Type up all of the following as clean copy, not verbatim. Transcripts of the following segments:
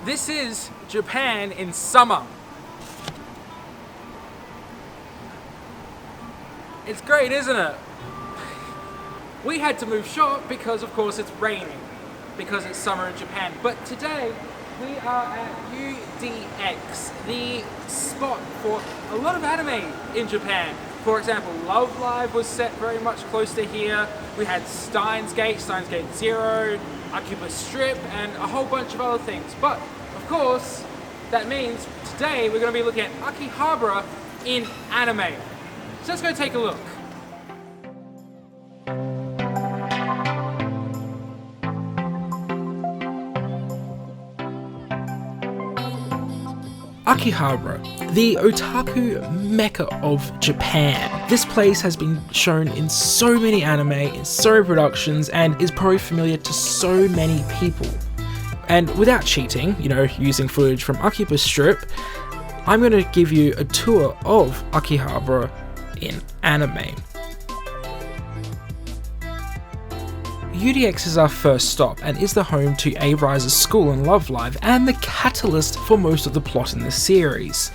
This is Japan in summer. It's great, isn't it? We had to move shop because, of course, it's raining, because it's summer in Japan. But today, we are at UDX, the spot for a lot of anime in Japan. For example, Love Live was set very much close to here. We had Steins Gate, Steins Gate Zero, Akiba Strip, and a whole bunch of other things. But, of course, that means today we're going to be looking at Akihabara in anime. So let's go take a look. Akihabara, the otaku mecca of Japan. This place has been shown in so many anime, in so many productions, and is probably familiar to so many people. And without cheating, using footage from Akiba Strip, I'm going to give you a tour of Akihabara in anime. UDX is our first stop and is the home to A-Rise's school and Love Live, and the catalyst for most of the plot in the series.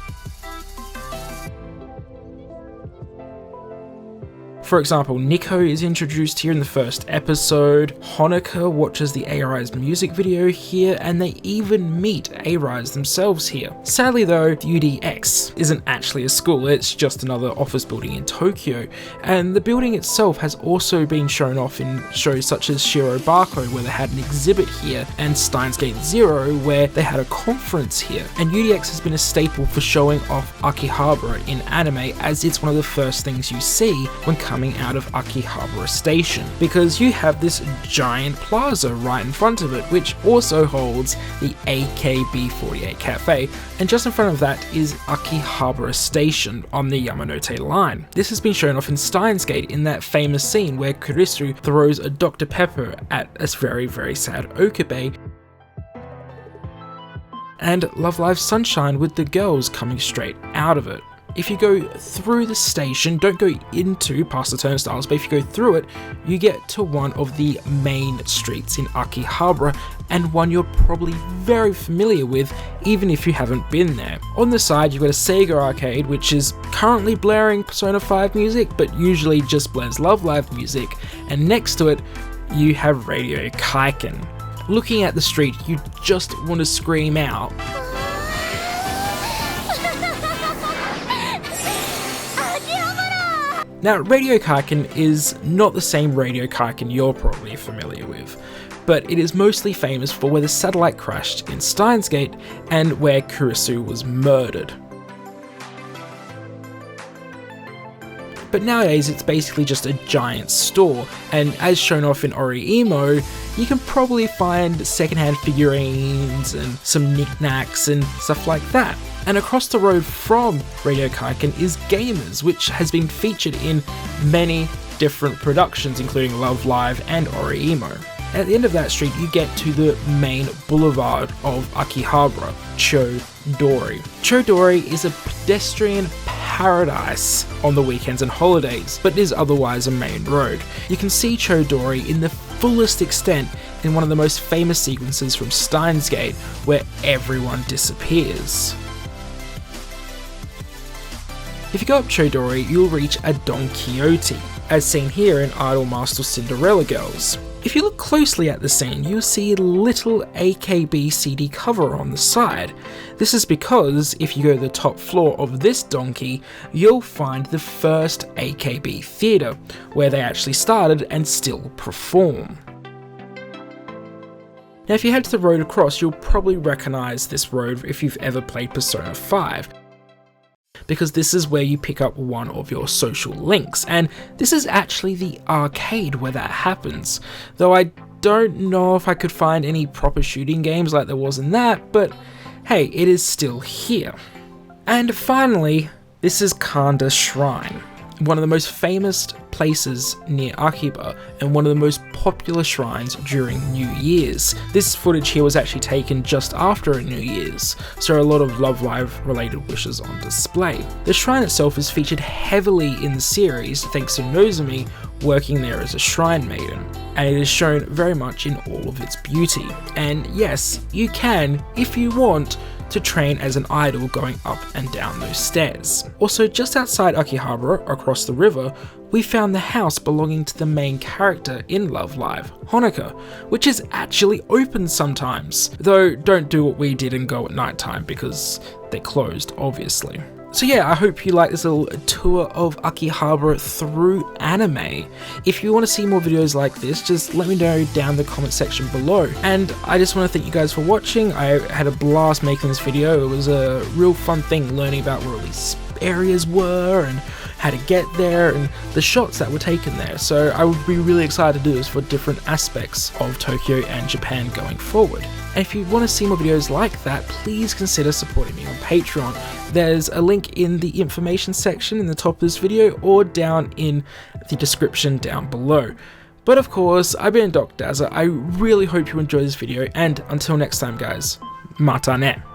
For example, Nico is introduced here in the first episode, Honoka watches the A-Rise music video here, and they even meet A-Rise themselves here. Sadly though, the UDX isn't actually a school, it's just another office building in Tokyo, and the building itself has also been shown off in shows such as Shirobako, where they had an exhibit here, and Steins Gate Zero, where they had a conference here. And UDX has been a staple for showing off Akihabara in anime, as it's one of the first things you see when coming out of Akihabara Station, because you have this giant plaza right in front of it, which also holds the AKB48 cafe, and just in front of that is Akihabara Station on the Yamanote line. This has been shown off in Steins Gate in that famous scene where Kurisu throws a Dr. Pepper at a very, very sad Okabe, and Love Live Sunshine with the girls coming straight out of it. If you go through the station, don't go into past the turnstiles, but if you go through it, you get to one of the main streets in Akihabara, and one you're probably very familiar with, even if you haven't been there. On the side, you've got a Sega arcade, which is currently blaring Persona 5 music, but usually just blares Love Live music, and next to it, you have Radio Kaiken. Looking at the street, you just want to scream out. Now, Radio Kaiken is not the same Radio Kaiken you're probably familiar with, but it is mostly famous for where the satellite crashed in Steins Gate and where Kurisu was murdered. But nowadays it's basically just a giant store, and as shown off in Oreimo, you can probably find secondhand figurines and some knickknacks and stuff like that. And across the road from Radio Kaiken is Gamers, which has been featured in many different productions, including Love Live and Oreimo. At the end of that street, you get to the main boulevard of Akihabara, Chuo Dori. Chuo Dori is a pedestrian paradise on the weekends and holidays, but is otherwise a main road. You can see Chuo Dori in the fullest extent in one of the most famous sequences from Steins Gate, where everyone disappears. If you go up Chuo Dori, you'll reach a Don Quixote, as seen here in Idolmaster Cinderella Girls. If you look closely at the scene, you'll see a little AKB CD cover on the side. This is because if you go to the top floor of this donkey, you'll find the first AKB theatre, where they actually started and still perform. Now if you head to the road across, you'll probably recognise this road if you've ever played Persona 5. Because this is where you pick up one of your social links, and this is actually the arcade where that happens, though I don't know if I could find any proper shooting games like there was in that, but hey, it is still here. And finally, this is Kanda Shrine, one of the most famous places near Akiba and one of the most popular shrines during New Year's. This footage here was actually taken just after New Year's, so a lot of Love Live related wishes on display. The shrine itself is featured heavily in the series thanks to Nozomi working there as a shrine maiden, and it is shown very much in all of its beauty. And yes, you can, if you want, to train as an idol going up and down those stairs. Also, just outside Akihabara, across the river, we found the house belonging to the main character in Love Live, Honoka, which is actually open sometimes, though don't do what we did and go at night time because they're closed, obviously. So yeah, I hope you like this little tour of Akihabara through anime. If you want to see more videos like this, just let me know down in the comment section below. And I just want to thank you guys for watching. I had a blast making this video. It was a real fun thing learning about where all these areas were and how to get there and the shots that were taken there. So I would be really excited to do this for different aspects of Tokyo and Japan going forward. And if you want to see more videos like that, please consider supporting me on Patreon. There's a link in the information section in the top of this video or down in the description down below. But of course, I've been Dr. Dazza. I really hope you enjoyed this video, and until next time guys, mata ne.